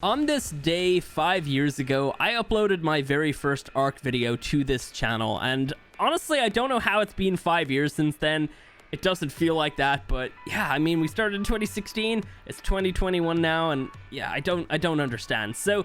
On this day 5 years ago, I uploaded my very first Ark video to this channel, and honestly, I don't know how it's been 5 years since then. It doesn't feel like that, but yeah, I mean, we started in 2016, it's 2021 now, and yeah, I don't understand. So,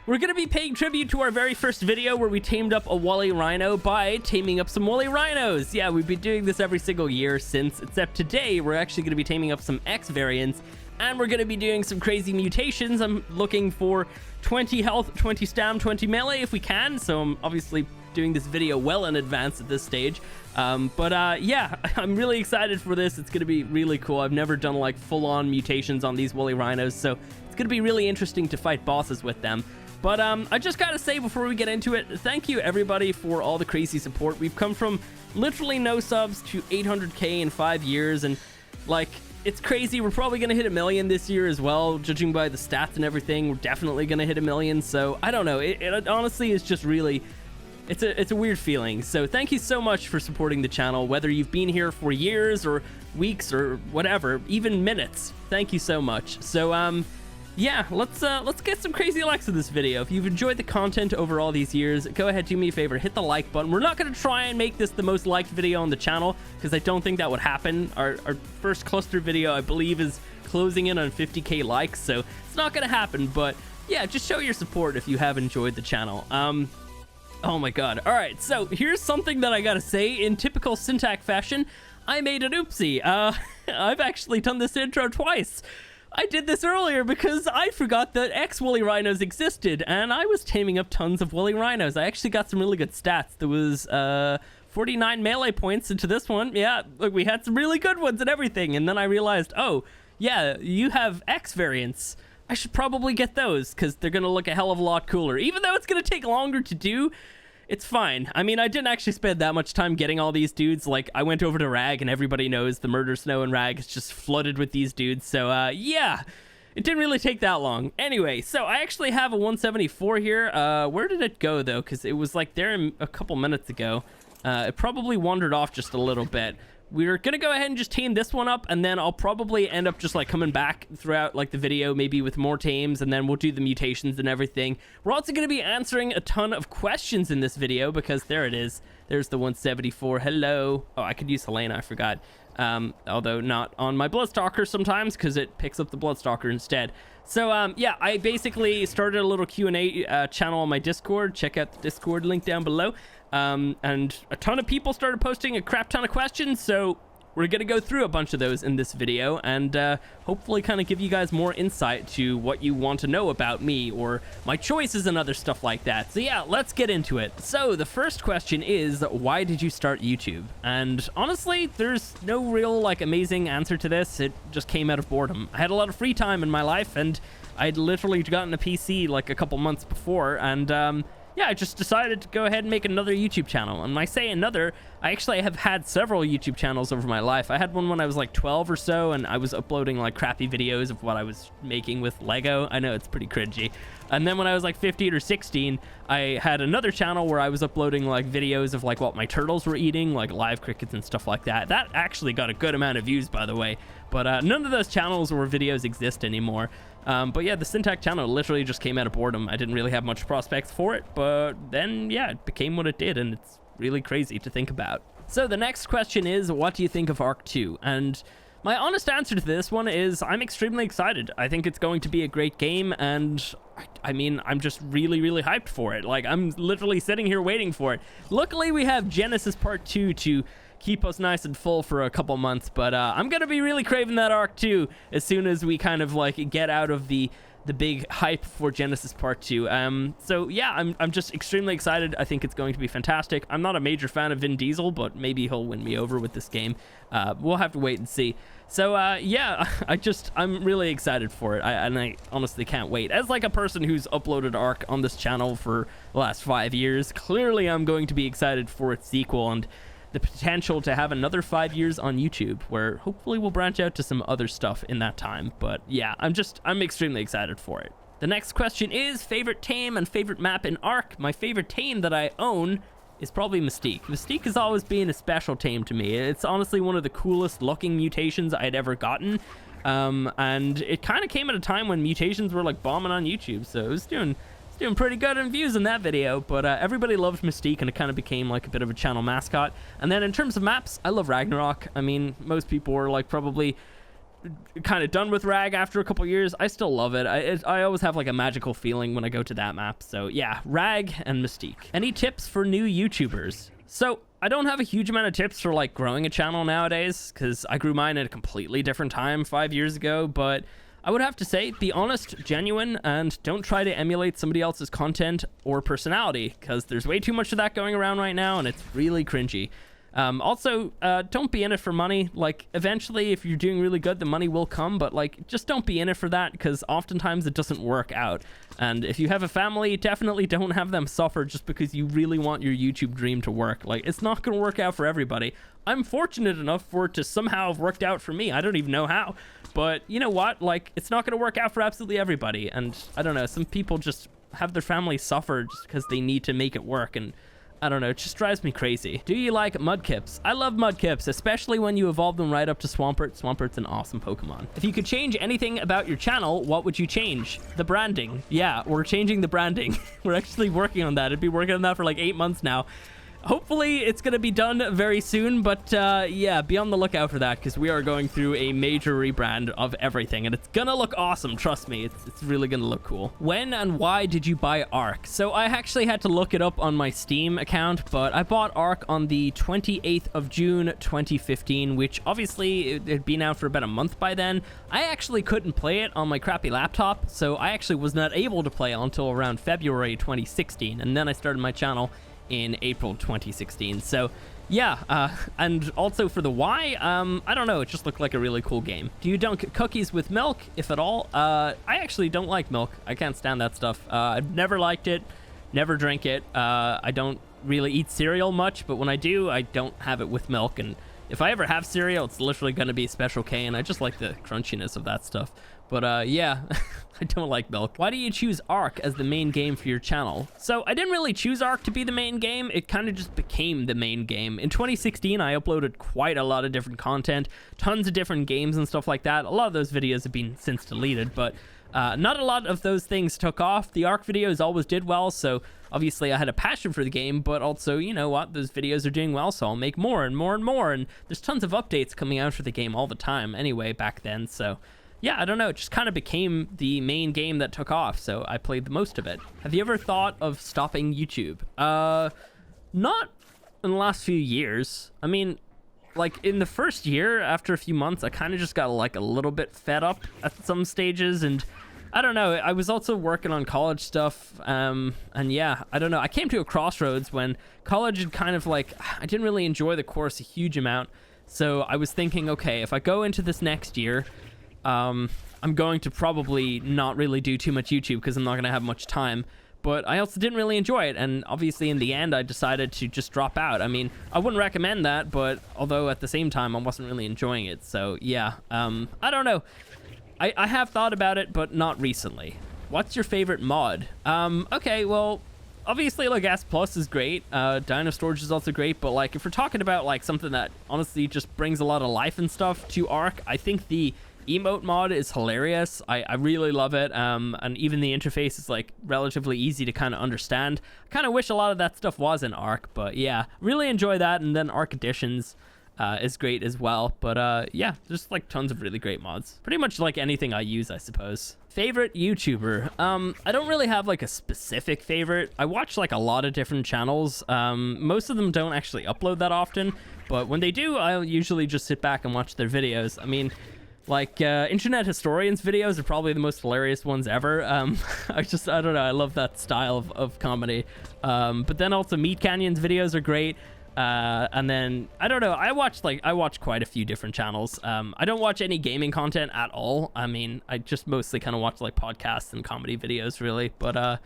we're gonna be paying tribute to our very first video where we tamed up a woolly rhino by taming up some woolly rhinos. Yeah, we've been doing this every single year since, except today, we're actually gonna be taming up some X variants, and we're going to be doing some crazy mutations. I'm looking for 20 health, 20 stam, 20 melee if we can. So I'm obviously doing this video well in advance at this stage. Yeah, I'm really excited for this. It's going to be really cool. I've never done like full-on mutations on these woolly rhinos. So it's going to be really interesting to fight bosses with them. But I just got to say before we get into it, thank you everybody for all the crazy support. We've come from literally no subs to 800k in 5 years. And like... it's crazy. We're probably going to hit 1 million this year as well, judging by the stats and everything. We're definitely going to hit 1 million. So I don't know. It honestly is just really, it's a weird feeling. So thank you so much for supporting the channel, whether you've been here for years or weeks or whatever, even minutes. Thank you so much. So yeah, let's get some crazy likes in this video. If you've enjoyed the content over all these years, go ahead, do me a favor, hit the like button. We're not going to try and make this the most liked video on the channel, because I don't think that would happen. Our first cluster video, I believe, is closing in on 50k likes, so it's not going to happen. But yeah, just show your support if you have enjoyed the channel. Oh my god. All right, so here's something that I gotta say. In typical Syntac fashion, I made an oopsie. I've actually done this intro twice. I did this earlier because I forgot that X woolly rhinos existed, and I was taming up tons of woolly rhinos. I actually got some really good stats. There was 49 melee points into this one. Yeah, look, we had some really good ones and everything. And then I realized, oh, yeah, you have X variants. I should probably get those because they're going to look a hell of a lot cooler. Even though it's going to take longer to do, it's fine. I mean, I didn't actually spend that much time getting all these dudes. Like, I went over to Rag, and everybody knows the murder snow in Rag is just flooded with these dudes. So, yeah, it didn't really take that long. Anyway, so I actually have a 174 here. Where did it go, though? Because it was, like, there a couple minutes ago. It probably wandered off just a little bit. We're gonna go ahead and just tame this one up, and then I'll probably end up just like coming back throughout like the video, maybe with more tames, and then we'll do the mutations and everything. We're also gonna be answering a ton of questions in this video, because there it is. There's the 174. Hello. Oh, I could use Helena, I forgot. Although not on my Bloodstalker sometimes, because it picks up the Bloodstalker instead. So yeah, I basically started a little Q&A channel on my Discord. Check out the Discord link down below. And a ton of people started posting a crap ton of questions, so we're gonna go through a bunch of those in this video, and hopefully kind of give you guys more insight to what you want to know about me or my choices and other stuff like that. So yeah, let's get into it. So the first question is, why did you start YouTube? And honestly, there's no real like amazing answer to this. It just came out of boredom. I had a lot of free time in my life, and I'd literally gotten a PC like a couple months before, and yeah, I just decided to go ahead and make another YouTube channel. And when I say another, I actually have had several YouTube channels over my life. I had one when I was like 12 or so, and I was uploading like crappy videos of what I was making with Lego. I know it's pretty cringy. And then when I was like 15 or 16, I had another channel where I was uploading like videos of like what my turtles were eating, like live crickets and stuff like that. That actually got a good amount of views, by the way. But none of those channels or videos exist anymore. But yeah, the Syntac channel literally just came out of boredom. I didn't really have much prospects for it, but then yeah, it became what it did, and it's really crazy to think about. So the next question is, what do you think of Ark 2? And my honest answer to this one is, I'm extremely excited. I think it's going to be a great game, and I mean, I'm just really, really hyped for it. Like, I'm literally sitting here waiting for it. Luckily, we have Genesis Part 2 to keep us nice and full for a couple months, but I'm gonna be really craving that Ark 2 as soon as we kind of like get out of the big hype for Genesis Part 2. So yeah, I'm just extremely excited. I think it's going to be fantastic. I'm not a major fan of Vin Diesel, but maybe he'll win me over with this game. We'll have to wait and see. So yeah, I'm really excited for it, and I honestly can't wait. As like a person who's uploaded Ark on this channel for the last 5 years, clearly I'm going to be excited for its sequel and the potential to have another 5 years on YouTube, where hopefully we'll branch out to some other stuff in that time. But yeah, I'm extremely excited for it. The next question is, favorite tame and favorite map in Ark. My favorite tame that I own is probably Mystique. Mystique has always been a special tame to me. It's honestly one of the coolest looking mutations I'd ever gotten. And it kind of came at a time when mutations were like bombing on YouTube, so it was doing pretty good in views in that video. But everybody loved Mystique, and it kind of became like a bit of a channel mascot. And then in terms of maps, I love Ragnarok. I mean, most people were like probably kind of done with Rag after a couple years. I still love it. I always have like a magical feeling when I go to that map. So yeah, Rag and Mystique. Any tips for new YouTubers? So I don't have a huge amount of tips for like growing a channel nowadays, because I grew mine at a completely different time 5 years ago. But I would have to say, be honest, genuine, and don't try to emulate somebody else's content or personality, because there's way too much of that going around right now, and it's really cringy. Also, don't be in it for money. Like, eventually, if you're doing really good, the money will come, but like, just don't be in it for that, because oftentimes it doesn't work out. And if you have a family, definitely don't have them suffer just because you really want your YouTube dream to work. Like, it's not going to work out for everybody. I'm fortunate enough for it to somehow have worked out for me. I don't even know how, but you know what? Like, it's not going to work out for absolutely everybody. And I don't know, some people just have their family suffer just because they need to make it work, and I don't know, it just drives me crazy. Do you like Mudkips? I love Mudkips, especially when you evolve them right up to Swampert. Swampert's an awesome Pokemon. If you could change anything about your channel, what would you change? The branding. Yeah, we're changing the branding. We're actually working on that. I've been working on that for like 8 months now. Hopefully it's going to be done very soon, but yeah, be on the lookout for that, because we are going through a major rebrand of everything, and it's going to look awesome. Trust me, it's really going to look cool. When and why did you buy Ark? So I actually had to look it up on my Steam account, but I bought Ark on the 28th of June 2015, which obviously it had been out for about a month by then. I actually couldn't play it on my crappy laptop, so I actually was not able to play until around February 2016, and then I started my channel in April 2016. So yeah, and also for the why, I don't know, it just looked like a really cool game. Do you dunk cookies with milk, if at all? I actually don't like milk. I can't stand that stuff. I've never liked it, never drink it. I don't really eat cereal much, but when I do, I don't have it with milk. And if I ever have cereal, it's literally going to be Special K, and I just like the crunchiness of that stuff. But yeah, I don't like milk. Why do you choose Ark as the main game for your channel? So I didn't really choose Ark to be the main game. It kind of just became the main game. In 2016, I uploaded quite a lot of different content, tons of different games and stuff like that. A lot of those videos have been since deleted, but not a lot of those things took off. The Ark videos always did well, so obviously I had a passion for the game, but also, you know what, those videos are doing well, so I'll make more and more and more, and there's tons of updates coming out for the game all the time anyway back then. So yeah, I don't know, it just kind of became the main game that took off, so I played the most of it. Have you ever thought of stopping YouTube? Not in the last few years. I mean, like in the first year, after a few months, I kind of just got like a little bit fed up at some stages, and I don't know, I was also working on college stuff, and yeah, I don't know, I came to a crossroads when college had kind of like, I didn't really enjoy the course a huge amount, so I was thinking, okay, if I go into this next year, I'm going to probably not really do too much YouTube because I'm not going to have much time, but I also didn't really enjoy it, and obviously in the end I decided to just drop out. I mean, I wouldn't recommend that, but although at the same time I wasn't really enjoying it, so yeah, I don't know. I have thought about it, but not recently. What's your favorite mod? Okay, well, obviously like S Plus is great, Dinosaurs is also great, but like if we're talking about like something that honestly just brings a lot of life and stuff to Ark, I think the emote mod is hilarious. I really love it, and even the interface is like relatively easy to kind of understand. I kind of wish a lot of that stuff was in Ark, but yeah, really enjoy that. And then Ark Editions is great as well, but yeah, there's like tons of really great mods, pretty much like anything I use, I suppose. Favorite YouTuber? I don't really have like a specific favorite. I watch like a lot of different channels. Most of them don't actually upload that often, but when they do, I'll usually just sit back and watch their videos. I mean, like Internet Historians videos are probably the most hilarious ones ever. I don't know, I love that style of comedy. But then also Meat Canyon's videos are great. And then I don't know, I watch quite a few different channels. I don't watch any gaming content at all. I mean, I just mostly kind of watch like podcasts and comedy videos really, but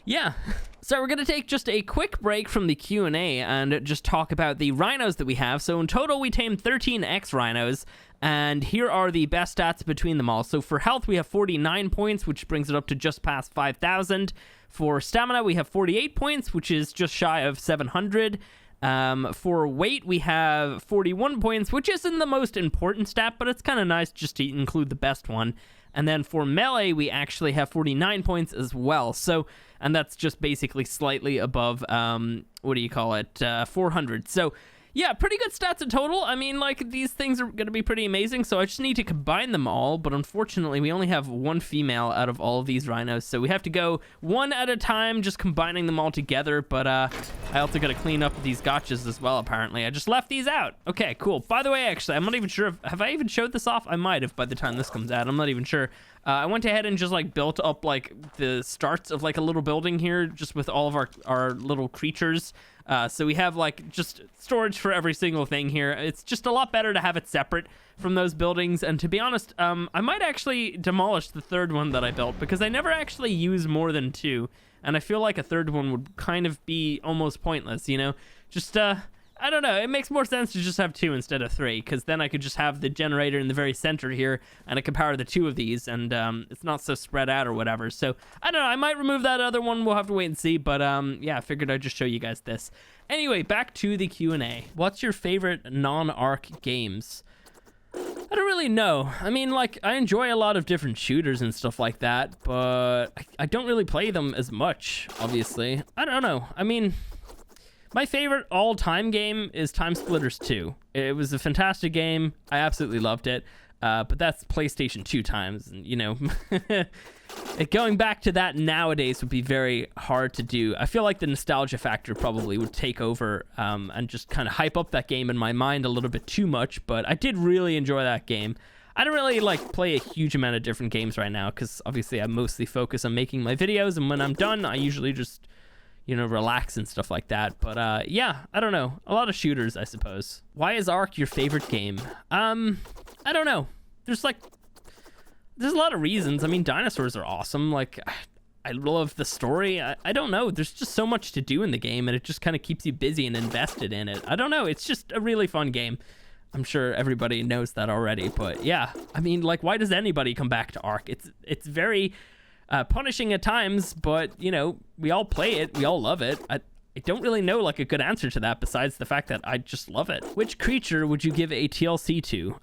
yeah. So we're gonna take just a quick break from the Q&A and just talk about the rhinos that we have. So in total we tamed 13 X-Rhinos, and here are the best stats between them all. So for health we have 49 points, which brings it up to just past 5,000. For stamina we have 48 points, which is just shy of 700. For weight, we have 41 points, which isn't the most important stat, but it's kind of nice just to include the best one. And then for melee, we actually have 49 points as well. So, and that's just basically slightly above, 400. So, yeah, pretty good stats in total. I mean, like, these things are going to be pretty amazing, so I just need to combine them all, but unfortunately, we only have one female out of all of these rhinos, so we have to go one at a time, just combining them all together, but I also got to clean up these gotchas as well, apparently. I just left these out. Okay, cool. By the way, actually, I'm not even sure have I even showed this off? I might have by the time this comes out. I'm not even sure. I went ahead and just, like, built up, like, the starts of, like, a little building here, just with all of our little creatures. So we have, like, just storage for every single thing here. It's just a lot better to have it separate from those buildings. And to be honest, I might actually demolish the third one that I built, because I never actually use more than two. And I feel like a third one would kind of be almost pointless, you know? Just, I don't know. It makes more sense to just have two instead of three, because then I could just have the generator in the very center here, and I could power the two of these, and it's not so spread out or whatever. So, I don't know. I might remove that other one. We'll have to wait and see. But, yeah, I figured I'd just show you guys this. Anyway, back to the Q&A. What's your favorite non-Ark games? I don't really know. I mean, like, I enjoy a lot of different shooters and stuff like that, but I don't really play them as much, obviously. I don't know. I mean, my favorite all-time game is Time Splitters 2. It was a fantastic game. I absolutely loved it. But that's PlayStation 2 times, and, you know, going back to that nowadays would be very hard to do. I feel like the nostalgia factor probably would take over and just kind of hype up that game in my mind a little bit too much, but I did really enjoy that game. I don't really, like, play a huge amount of different games right now, because obviously I mostly focus on making my videos, and when I'm done, I usually just, you know, relax and stuff like that. But yeah, I don't know. A lot of shooters, I suppose. Why is Ark your favorite game? I don't know. There's a lot of reasons. I mean, dinosaurs are awesome. Like, I love the story. I don't know. There's just so much to do in the game, and it just kind of keeps you busy and invested in it. I don't know. It's just a really fun game. I'm sure everybody knows that already, but yeah. I mean, like, why does anybody come back to Ark? It's very punishing at times, but, you know, we all play it. We all love it. I don't really know, like, a good answer to that besides the fact that I just love it. Which creature would you give a TLC to?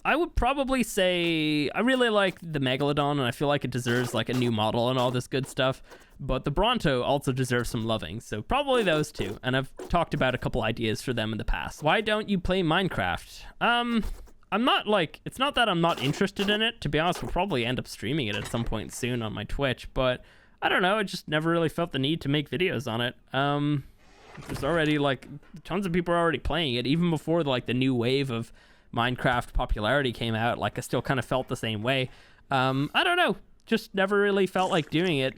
I would probably say I really like the Megalodon, and I feel like it deserves, like, a new model and all this good stuff. But the Bronto also deserves some loving, so probably those two. And I've talked about a couple ideas for them in the past. Why don't you play Minecraft? I'm not, like, it's not that I'm not interested in it. To be honest, we'll probably end up streaming it at some point soon on my Twitch, but I don't know. I just never really felt the need to make videos on it. There's already, like, tons of people are already playing it, even before, like, the new wave of Minecraft popularity came out. Like, I still kind of felt the same way. I don't know. Just never really felt like doing it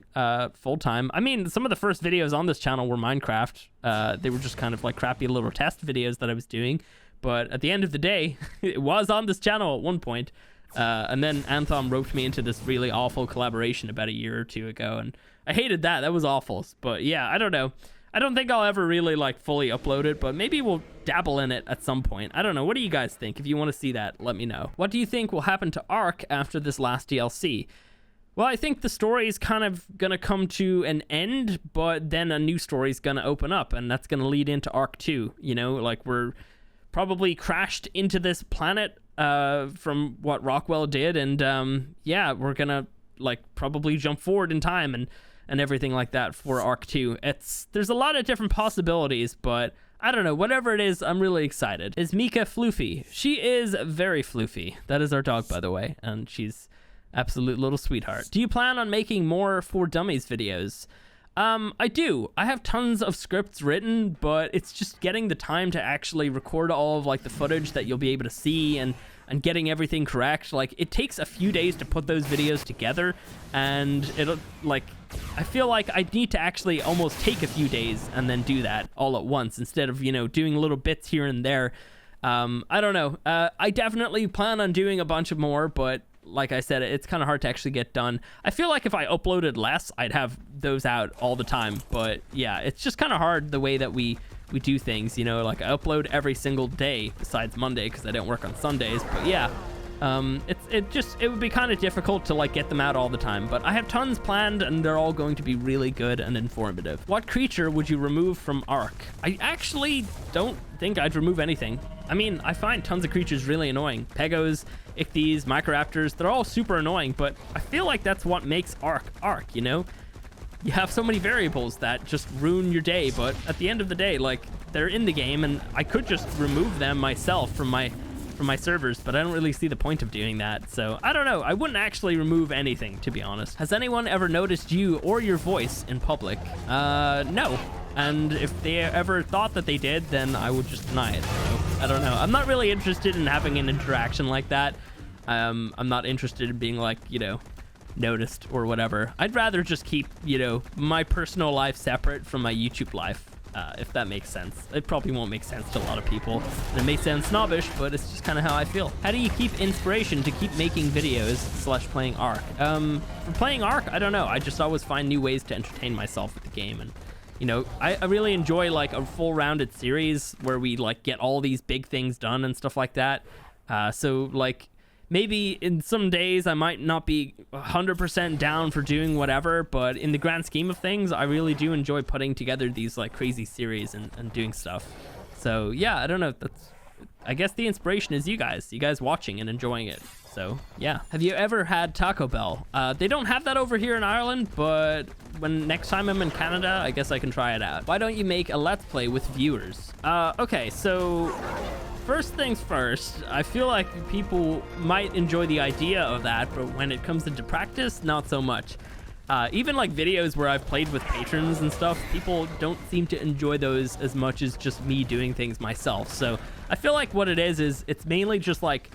full time. I mean, some of the first videos on this channel were Minecraft. They were just kind of like crappy little test videos that I was doing. But at the end of the day, it was on this channel at one point. And then Anthom roped me into this really awful collaboration about a year or two ago. And I hated that. That was awful. But yeah, I don't know. I don't think I'll ever really, like, fully upload it, but maybe we'll dabble in it at some point. I don't know. What do you guys think? If you want to see that, let me know. What do you think will happen to Ark after this last DLC? Well, I think the story is kind of going to come to an end, but then a new story is going to open up, and that's going to lead into Ark 2. You know, like, we're probably crashed into this planet from what Rockwell did, and yeah, we're going to, like, probably jump forward in time and everything like that for Ark 2. There's a lot of different possibilities, but I don't know. Whatever it is, I'm really excited. Is Mika floofy? She is very floofy. That is our dog, by the way, and she's absolute little sweetheart. Do you plan on making more For Dummies videos? I do. I have tons of scripts written, but it's just getting the time to actually record all of, like, the footage that you'll be able to see and getting everything correct. Like, it takes a few days to put those videos together, and it'll, like, I feel like I need to actually almost take a few days and then do that all at once instead of, you know, doing little bits here and there. I don't know. I definitely plan on doing a bunch of more, but like I said, it's kind of hard to actually get done. I feel like if I uploaded less, I'd have those out all the time. But yeah, it's just kind of hard the way that we do things, you know, like I upload every single day besides Monday because I don't work on Sundays. But yeah, It would be kind of difficult to like get them out all the time, but I have tons planned and they're all going to be really good and informative. What creature would you remove from Ark? I actually don't think I'd remove anything. I mean, I find tons of creatures really annoying. Pegos, Ichthyes, Microraptors, they're all super annoying, but I feel like that's what makes Ark, you know? You have so many variables that just ruin your day, but at the end of the day, like, they're in the game and I could just remove them myself from my servers, but I don't really see the point of doing that. So I don't know. I wouldn't actually remove anything, to be honest. Has anyone ever noticed you or your voice in public? No. And if they ever thought that they did, then I would just deny it. So I don't know. I'm not really interested in having an interaction like that. I'm not interested in being like, you know, noticed or whatever. I'd rather just keep, you know, my personal life separate from my YouTube life. If that makes sense. It probably won't make sense to a lot of people. It may sound snobbish, but it's just kind of how I feel. How do you keep inspiration to keep making videos / playing Ark? For playing Ark, I don't know. I just always find new ways to entertain myself with the game. And, you know, I really enjoy like a full rounded series where we like get all these big things done and stuff like that. So like, maybe in some days I might not be 100% down for doing whatever, but in the grand scheme of things, I really do enjoy putting together these like crazy series and doing stuff. So yeah, I don't know. I guess the inspiration is you guys watching and enjoying it. So yeah. Have you ever had Taco Bell? They don't have that over here in Ireland, but next time I'm in Canada, I guess I can try it out. Why don't you make a Let's Play with viewers? Okay, so first things first, I feel like people might enjoy the idea of that, but when it comes into practice, not so much. Even like videos where I've played with patrons and stuff, people don't seem to enjoy those as much as just me doing things myself. So I feel like what it is it's mainly just like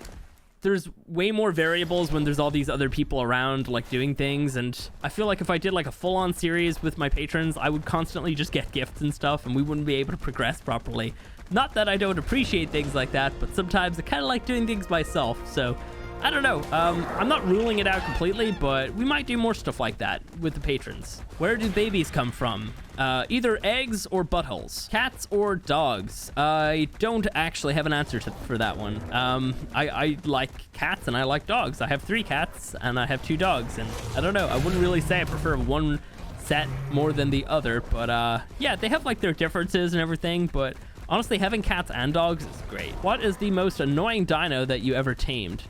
there's way more variables when there's all these other people around like doing things, and I feel like if I did like a full-on series with my patrons, I would constantly just get gifts and stuff and we wouldn't be able to progress properly. Not that I don't appreciate things like that, but sometimes I kind of like doing things myself. So I don't know. I'm not ruling it out completely, but we might do more stuff like that with the patrons. Where do babies come from? Either eggs or buttholes. Cats or dogs? I don't actually have an answer for that one. I like cats and I like dogs. I have 3 cats and I have 2 dogs, and I don't know. I wouldn't really say I prefer one set more than the other, but yeah, they have like their differences and everything, but honestly, having cats and dogs is great. What is the most annoying dino that you ever tamed?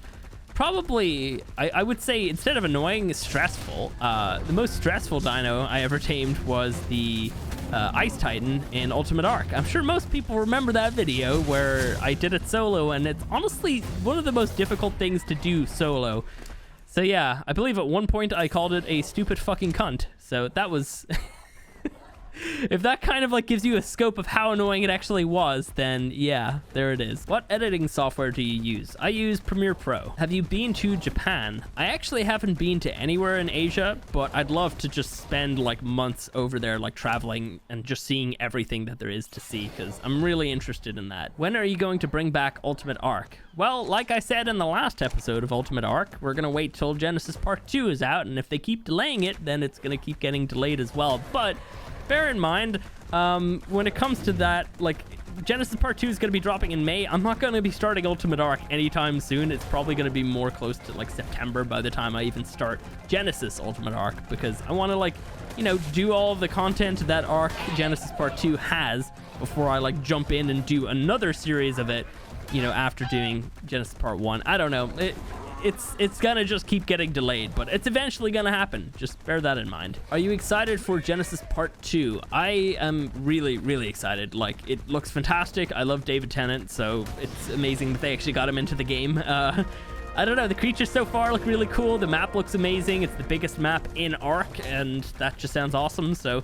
Probably, I would say, instead of annoying, stressful. The most stressful dino I ever tamed was the Ice Titan in Ultimate Ark. I'm sure most people remember that video where I did it solo, and it's honestly one of the most difficult things to do solo. So yeah, I believe at one point I called it a stupid fucking cunt. So that was... If that kind of like gives you a scope of how annoying it actually was, then yeah, there it is. What editing software do you use? I use Premiere Pro. Have you been to Japan? I actually haven't been to anywhere in Asia, but I'd love to just spend like months over there, like traveling and just seeing everything that there is to see, because I'm really interested in that. When are you going to bring back Ultimate Ark? Well, like I said in the last episode of Ultimate Ark, we're gonna wait till Genesis Part 2 is out, and if they keep delaying it, then it's gonna keep getting delayed as well. But bear in mind, when it comes to that, like, Genesis Part 2 is going to be dropping in May. I'm not going to be starting Ultimate Ark anytime soon. It's probably going to be more close to, like, September by the time I even start Genesis Ultimate Ark, because I want to, like, you know, do all of the content that Ark Genesis Part 2 has before I, like, jump in and do another series of it, you know, after doing Genesis Part 1. I don't know. It's gonna just keep getting delayed, but it's eventually gonna happen. Just bear that in mind. Are you excited for Genesis Part 2? I am really, really excited. Like, it looks fantastic. I love David Tennant, so it's amazing that they actually got him into the game. I don't know, the creatures so far look really cool. The map looks amazing. It's the biggest map in Ark, and that just sounds awesome. So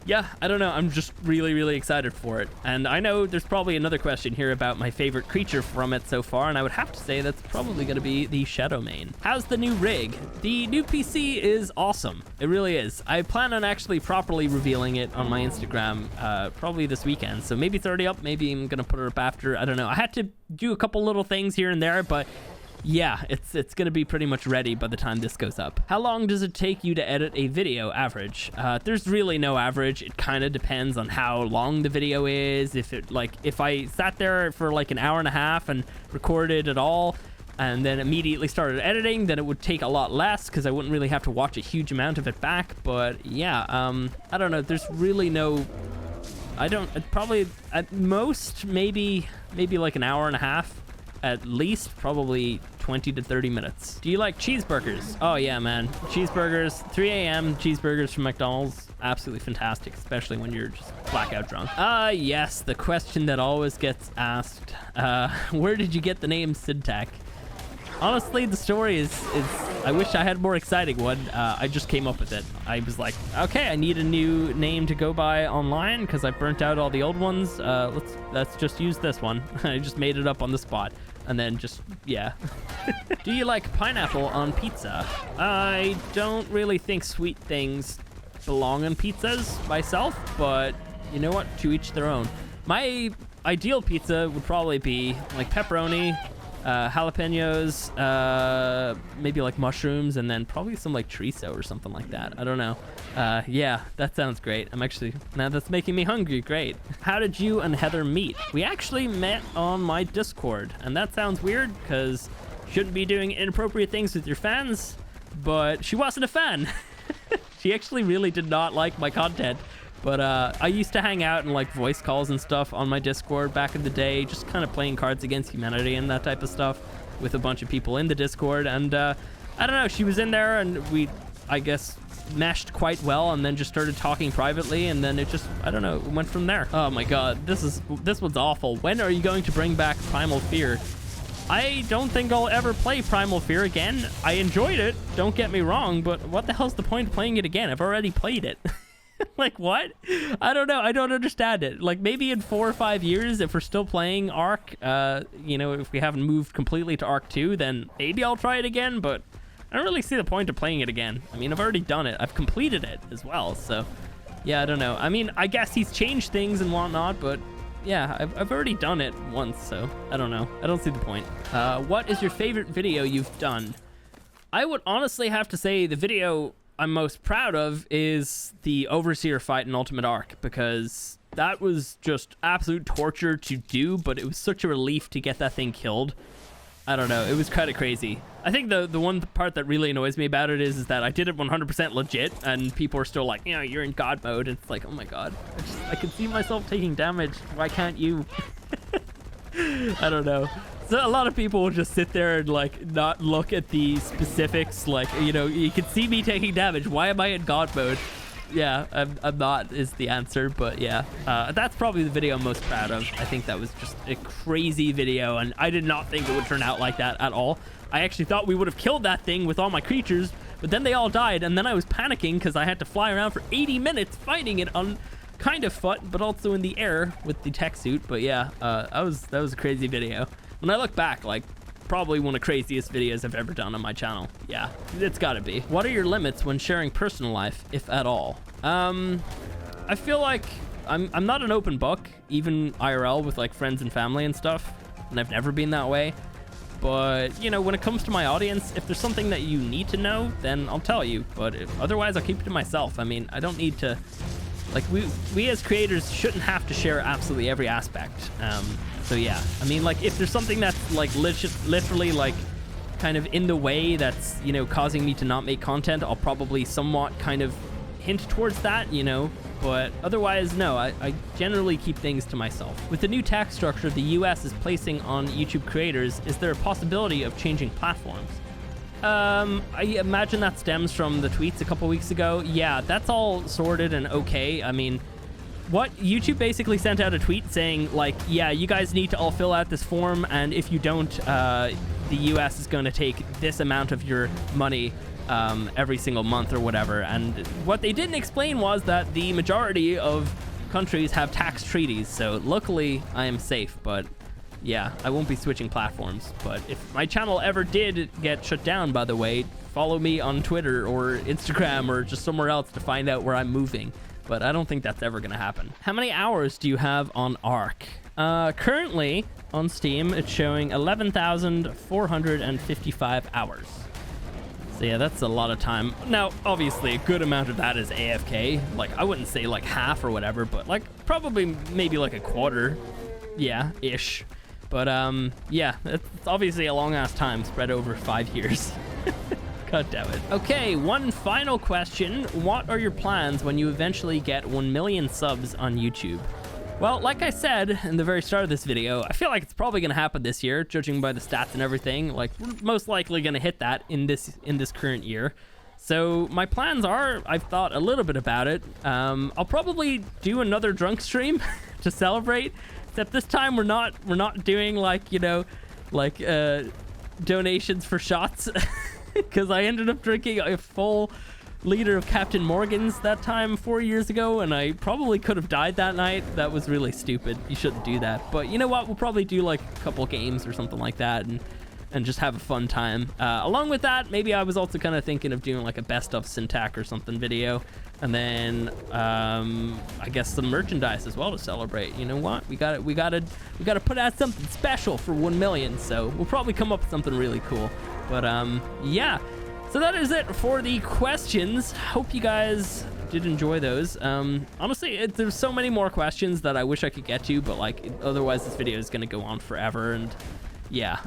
yeah, I don't know. I'm just really, really excited for it. And I know there's probably another question here about my favorite creature from it so far, and I would have to say that's probably going to be the Shadowmane. How's the new rig? The new PC is awesome. It really is. I plan on actually properly revealing it on my Instagram probably this weekend. So maybe it's already up. Maybe I'm going to put it up after. I don't know. I had to do a couple little things here and there, but yeah, it's gonna be pretty much ready by the time this goes up. How long does it take you to edit a video average? There's really no average. It kind of depends on how long the video is. If I sat there for like an hour and a half and recorded it all, and then immediately started editing, then it would take a lot less because I wouldn't really have to watch a huge amount of it back. But yeah, I don't know. There's really no... probably at most, maybe like an hour and a half. At least probably 20 to 30 minutes. Do you like cheeseburgers? Oh yeah, man. Cheeseburgers, 3 a.m. cheeseburgers from McDonald's. Absolutely fantastic, especially when you're just blackout drunk. Yes, the question that always gets asked. Where did you get the name Syntac? Honestly, the story is I wish I had a more exciting one. I just came up with it. I was like, okay, I need a new name to go by online because I burnt out all the old ones. Let's just use this one. I just made it up on the spot. And then just, yeah. Do you like pineapple on pizza? I don't really think sweet things belong on pizzas myself, but you know what? To each their own. My ideal pizza would probably be like pepperoni, jalapenos, maybe like mushrooms, and then probably some like chorizo or something like that. I don't know. Yeah, that sounds great. Now that's making me hungry. Great. How did you and Heather meet? We actually met on my Discord, and that sounds weird because you shouldn't be doing inappropriate things with your fans, but she wasn't a fan. She actually really did not like my content. But I used to hang out and like voice calls and stuff on my Discord back in the day, just kind of playing Cards Against Humanity and that type of stuff with a bunch of people in the Discord. And I don't know, she was in there and we, I guess, meshed quite well, and then just started talking privately, and then it just, I don't know, it went from there. Oh my god, this one's awful. When are you going to bring back Primal Fear? I don't think I'll ever play Primal Fear again. I enjoyed it, don't get me wrong, but what the hell's the point of playing it again? I've already played it. Like, what? I don't know. I don't understand it. Like, maybe in 4 or 5 years, if we're still playing Ark, you know, if we haven't moved completely to Ark 2, then maybe I'll try it again, but I don't really see the point of playing it again. I mean, I've already done it. I've completed it as well, so yeah, I don't know. I mean, I guess he's changed things and whatnot, but yeah, I've already done it once, so I don't know. I don't see the point. What is your favorite video you've done? I would honestly have to say the video I'm most proud of is the Overseer fight in Ultimate Ark, because that was just absolute torture to do, but it was such a relief to get that thing killed. I don't know, it was kind of crazy. I think the one part that really annoys me about it is that I did it 100% legit, and people are still like, you know, you're in God mode. And it's like, oh my god, I can see myself taking damage. Why can't you? I don't know. So a lot of people will just sit there and like not look at the specifics. Like, you know, you can see me taking damage. Why am I in God mode? Yeah, I'm not is the answer, but yeah, that's probably the video I'm most proud of. I think that was just a crazy video, and I did not think it would turn out like that at all. I actually thought we would have killed that thing with all my creatures, but then they all died, and then I was panicking because I had to fly around for 80 minutes fighting it on kind of foot, but also in the air with the tech suit. But yeah, that was a crazy video. When I look back, like, probably one of the craziest videos I've ever done on my channel. Yeah, it's gotta be. What are your limits when sharing personal life, if at all? I feel like I'm not an open book, even IRL with like friends and family and stuff, and I've never been that way. But, you know, when it comes to my audience, if there's something that you need to know, then I'll tell you. But otherwise, I'll keep it to myself. I mean, I don't need to... Like, we as creators shouldn't have to share absolutely every aspect. So yeah, I mean, like, if there's something that's like literally like kind of in the way that's, you know, causing me to not make content, I'll probably somewhat kind of hint towards that, you know. But otherwise, no, I generally keep things to myself. With the new tax structure the US is placing on YouTube creators, is there a possibility of changing platforms? I imagine that stems from the tweets a couple weeks ago. Yeah, that's all sorted and okay. I mean, what YouTube basically sent out a tweet saying, like, yeah, you guys need to all fill out this form, and if you don't, the US is going to take this amount of your money every single month or whatever. And what they didn't explain was that the majority of countries have tax treaties, so luckily I am safe. But yeah, I won't be switching platforms. But if my channel ever did get shut down, by the way, follow me on Twitter or Instagram or just somewhere else to find out where I'm moving. But I don't think that's ever gonna happen. How many hours do you have on Ark? Currently on Steam, it's showing 11,455 hours. So yeah, that's a lot of time. Now, obviously, a good amount of that is AFK. Like, I wouldn't say like half or whatever, but like probably maybe like a quarter. Yeah, ish. But yeah, it's obviously a long ass time spread over 5 years. God damn it. Okay, one final question. What are your plans when you eventually get 1 million subs on YouTube? Well, like I said in the very start of this video, I feel like it's probably going to happen this year, judging by the stats and everything. Like, we're most likely going to hit that in this current year. So my plans are, I've thought a little bit about it. I'll probably do another drunk stream to celebrate. Except this time we're not doing like, you know, like donations for shots. Because I ended up drinking a full liter of Captain Morgan's that time 4 years ago, and I probably could have died that night. That was really stupid. You shouldn't do that. But you know what? We'll probably do like a couple games or something like that, and just have a fun time. Along with that, maybe I was also kind of thinking of doing like a best of Syntac or something video, and then I guess some merchandise as well to celebrate. You know what? We gotta put out something special for 1 million. So we'll probably come up with something really cool. But yeah, so that is it for the questions. Hope you guys did enjoy those. Honestly, there's so many more questions that I wish I could get to, but like otherwise this video is gonna go on forever. And yeah,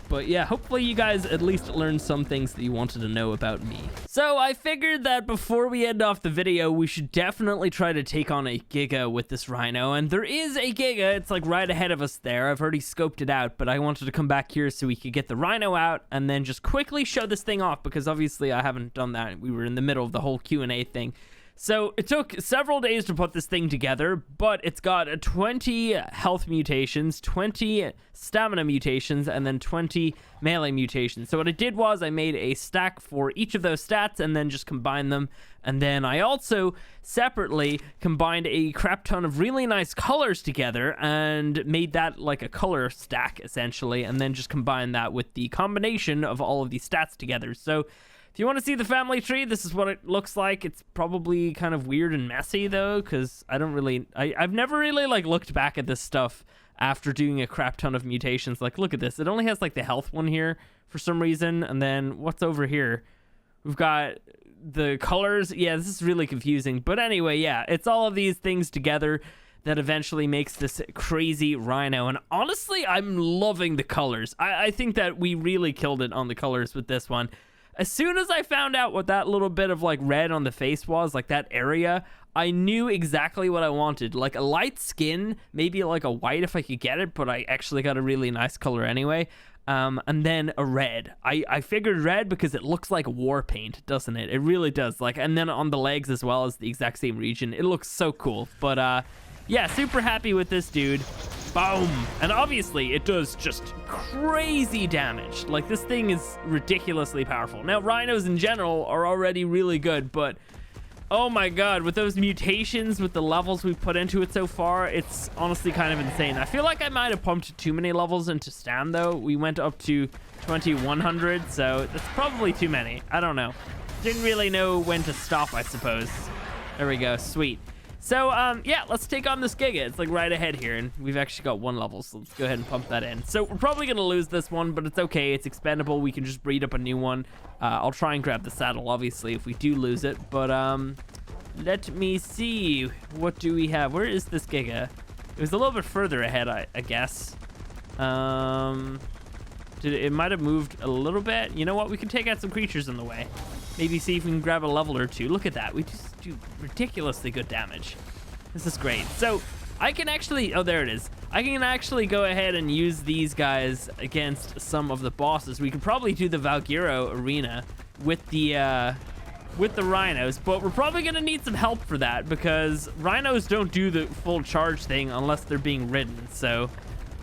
but yeah, hopefully you guys at least learned some things that you wanted to know about me. So I figured that before we end off the video, we should definitely try to take on a Giga with this Rhino. And there is a Giga, it's like right ahead of us there. I've already scoped it out, but I wanted to come back here so we could get the Rhino out and then just quickly show this thing off, because obviously I haven't done that. We were in the middle of the whole Q&A thing. So it took several days to put this thing together, but it's got 20 health mutations, 20 stamina mutations, and then 20 melee mutations. So what I did was I made a stack for each of those stats and then just combined them. And then I also separately combined a crap ton of really nice colors together and made that like a color stack essentially, and then just combined that with the combination of all of these stats together. So if you want to see the family tree, this is what it looks like. It's probably kind of weird and messy though, because I've never really like looked back at this stuff after doing a crap ton of mutations. Like, look at this. It only has like the health one here for some reason. And then what's over here? We've got the colors. Yeah, this is really confusing. But anyway, yeah, it's all of these things together that eventually makes this crazy Rhino. And honestly, I'm loving the colors. I think that we really killed it on the colors with this one. As soon as I found out what that little bit of like red on the face was, like that area, I knew exactly what I wanted. Like a light skin, maybe like a white if I could get it, but I actually got a really nice color anyway. And then a red. I figured red because it looks like war paint, doesn't it? It really does. Like, and then on the legs as well as the exact same region. It looks so cool. But yeah, super happy with this dude. Boom. And obviously it does just crazy damage. Like, this thing is ridiculously powerful. Now, rhinos in general are already really good, but oh my god, with those mutations, with the levels we've put into it so far, it's honestly kind of insane. I feel like I might have pumped too many levels into Stam though. We went up to 2100, so that's probably too many. I don't know. Didn't really know when to stop, I suppose. There we go. Sweet. So, yeah, let's take on this Giga. It's like right ahead here, and we've actually got one level, so let's go ahead and pump that in. So we're probably going to lose this one, but it's okay. It's expendable. We can just breed up a new one. I'll try and grab the saddle, obviously, if we do lose it. But let me see. What do we have? Where is this Giga? It was a little bit further ahead, I guess. It might have moved a little bit. You know what? We can take out some creatures in the way. Maybe see if we can grab a level or two. Look at that. We just do ridiculously good damage. This is great. So I can actually... Oh, there it is. I can actually go ahead and use these guys against some of the bosses. We could probably do the Valgyro arena with the rhinos, but we're probably going to need some help for that because rhinos don't do the full charge thing unless they're being ridden. So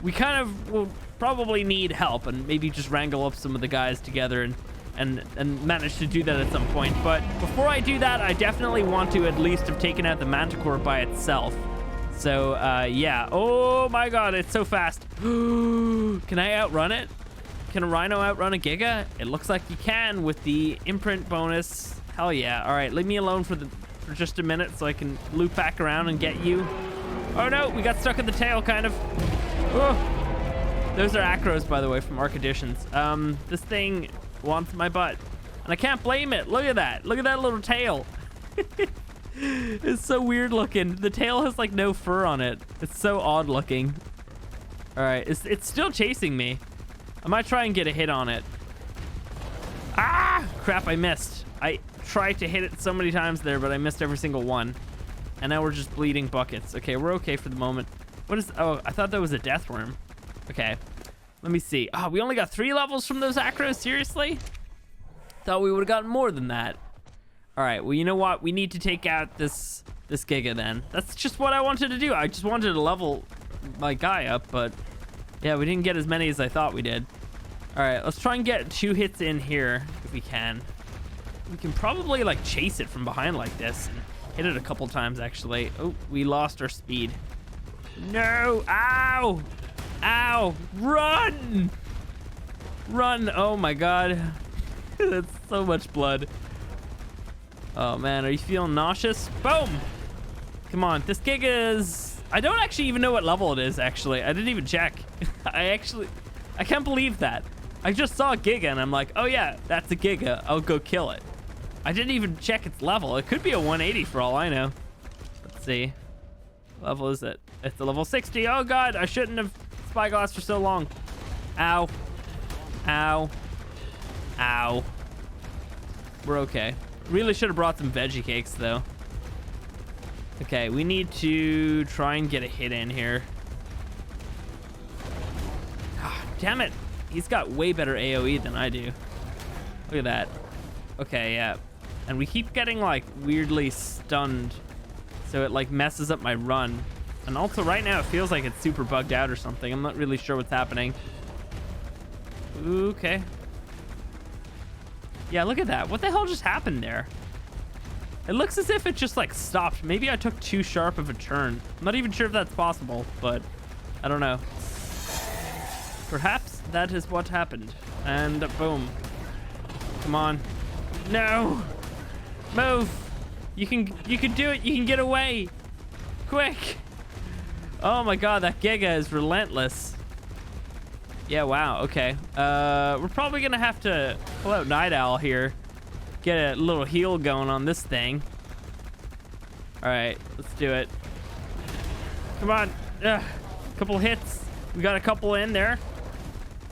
we kind of will probably need help and maybe just wrangle up some of the guys together and manage to do that at some point. But before I do that, I definitely want to at least have taken out the Manticore by itself. So, yeah. Oh my god, it's so fast. Can I outrun it? Can a rhino outrun a Giga? It looks like you can with the imprint bonus. Hell yeah. All right, leave me alone for just a minute so I can loop back around and get you. Oh no, we got stuck in the tail, kind of. Oh. Those are acros, by the way, from Ark Editions. This thing wants my butt. And I can't blame it. Look at that. Look at that little tail. It's so weird looking. The tail has like no fur on it. It's so odd looking. All right, it's still chasing me. I might try and get a hit on it. Ah, crap, I missed. I tried to hit it so many times there, but I missed every single one. And now we're just bleeding buckets. Okay, we're okay for the moment. What is, oh, I thought that was a death worm. Okay, let me see. Oh, we only got 3 levels from those acros, seriously? Thought we would have gotten more than that. All right, well, you know what? We need to take out this Giga then. That's just what I wanted to do. I just wanted to level my guy up, but yeah, we didn't get as many as I thought we did. All right, let's try and get 2 hits in here if we can. We can probably like chase it from behind like this and hit it a couple times actually. Oh, we lost our speed. No, ow, ow, run, run. Oh my God, that's so much blood. Oh man, are you feeling nauseous? Boom. Come on, this Giga is, I don't actually even know what level it is actually. I didn't even check. I can't believe that. I just saw a Giga and I'm like, oh yeah, that's a Giga. I'll go kill it. I didn't even check its level. It could be a 180 for all I know. Let's see. What level is it? It's a level 60. Oh God, I shouldn't have spyglass for so long. Ow. Ow. Ow. We're okay. Really should have brought some veggie cakes though. Okay, we need to try and get a hit in here. Ah, damn it. He's got way better AoE than I do. Look at that. Okay, yeah. And we keep getting like weirdly stunned. So it like messes up my run. And also right now it feels like it's super bugged out or something. I'm not really sure what's happening. Okay. Yeah, look at that. What the hell just happened there? It looks as if it just like stopped. Maybe I took too sharp of a turn. I'm not even sure if that's possible, but I don't know. Perhaps that is what happened. And boom. Come on. No. Move. You can do it. You can get away. Quick. Oh my God, that Giga is relentless. Yeah, wow, okay. We're probably gonna have to pull out Night Owl here. Get a little heal going on this thing. All right, let's do it. Come on. Couple hits. We got a couple in there.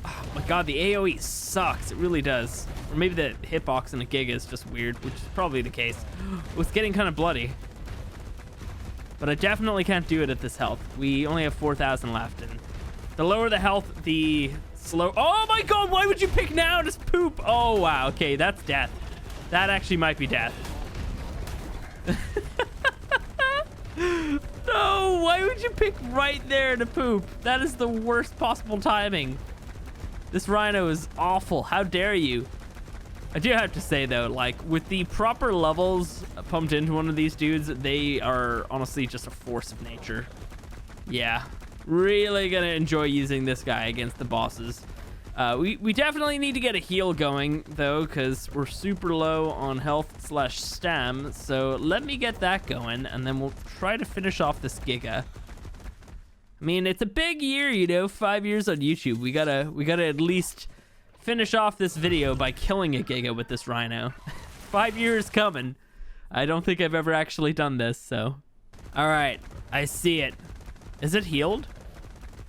Oh my God, the AoE sucks. It really does. Or maybe the hitbox in a Giga is just weird, which is probably the case. It's getting kind of bloody. But I definitely can't do it at this health. We only have 4,000 left, and the lower the health, the slow. Oh my God, why would you pick now? Just poop. Oh wow, okay, that's death. That actually might be death. No, why would you pick right there to poop? That is the worst possible timing. This Rhino is awful. How dare you? I do have to say though, like with the proper levels pumped into one of these dudes, they are honestly just a force of nature. Yeah, really gonna enjoy using this guy against the bosses. We definitely need to get a heal going though, because we're super low on health / stam. So let me get that going, and then we'll try to finish off this Giga. I mean, it's a big year, you know, 5 years on YouTube. We gotta at least finish off this video by killing a Giga with this Rhino. 5 years coming. I don't think I've ever actually done this, so. All right, I see it. Is it healed?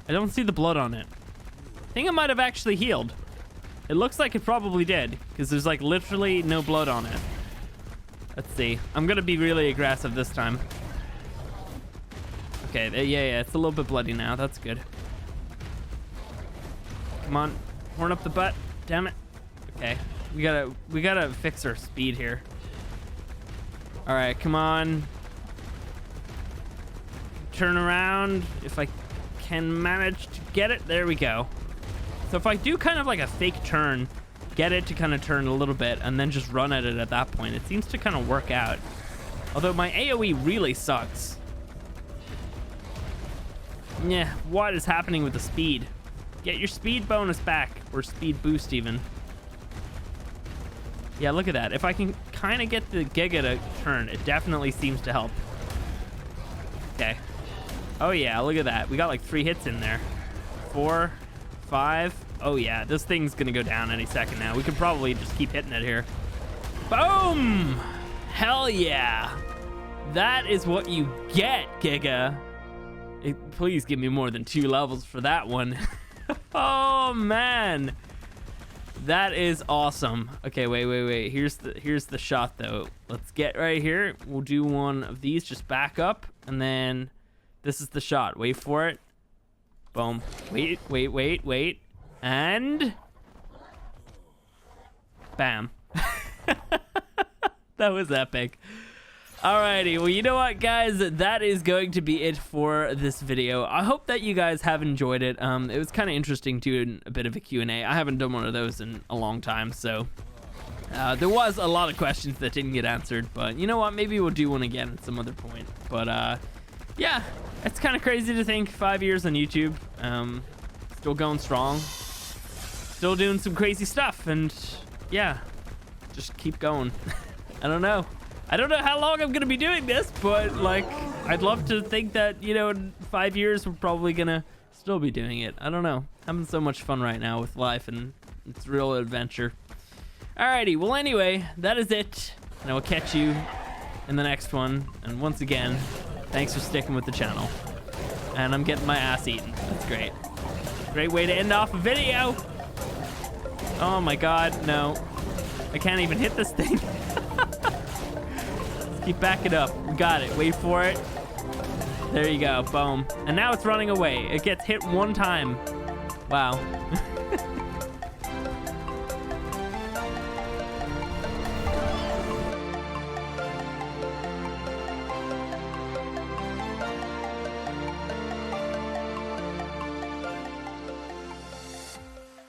I don't see the blood on it. I think it might have actually healed. It looks like it probably did, because there's like literally no blood on it. Let's see. I'm gonna be really aggressive this time. Okay, yeah, it's a little bit bloody now. That's good. Come on, horn up the butt. Damn it. Okay, we gotta fix our speed here. All right, come on. Turn around if I can manage to get it. There we go. So if I do kind of like a fake turn, get it to kind of turn a little bit, and then just run at it at that point, it seems to kind of work out. Although my AoE really sucks. Yeah, what is happening with the speed? Get your speed bonus back, or speed boost even. Yeah, look at that. If I can kind of get the Giga to turn, it definitely seems to help. Okay. Oh yeah, look at that. We got like 3 hits in there. 4, 5. Oh yeah, this thing's gonna go down any second now. We could probably just keep hitting it here. Boom! Hell yeah! That is what you get, Giga. Please give me more than 2 levels for that one. Oh man, that is awesome. Okay, wait. Here's the shot though. Let's get right here. We'll do one of these. Just back up, and then this is the shot. Wait for it. Boom. Wait, and bam. That was epic. Alrighty, well, you know what, guys? That is going to be it for this video. I hope that you guys have enjoyed it. It was kind of interesting doing a bit of a Q&A. I haven't done one of those in a long time, so there was a lot of questions that didn't get answered, but you know what? Maybe we'll do one again at some other point. But yeah, it's kind of crazy to think 5 years on YouTube. Still going strong. Still doing some crazy stuff, and yeah, just keep going. I don't know how long I'm gonna be doing this, but like, I'd love to think that, you know, in 5 years we're probably gonna still be doing it. I don't know. Having so much fun right now with life, and it's real adventure. Alrighty, well, anyway, that is it, and I will catch you in the next one. And once again, thanks for sticking with the channel. And I'm getting my ass eaten. That's great. Great way to end off a video. Oh my god, no. I can't even hit this thing. Keep backing up. We got it. Wait for it. There you go. Boom. And now it's running away. It gets hit one time. Wow.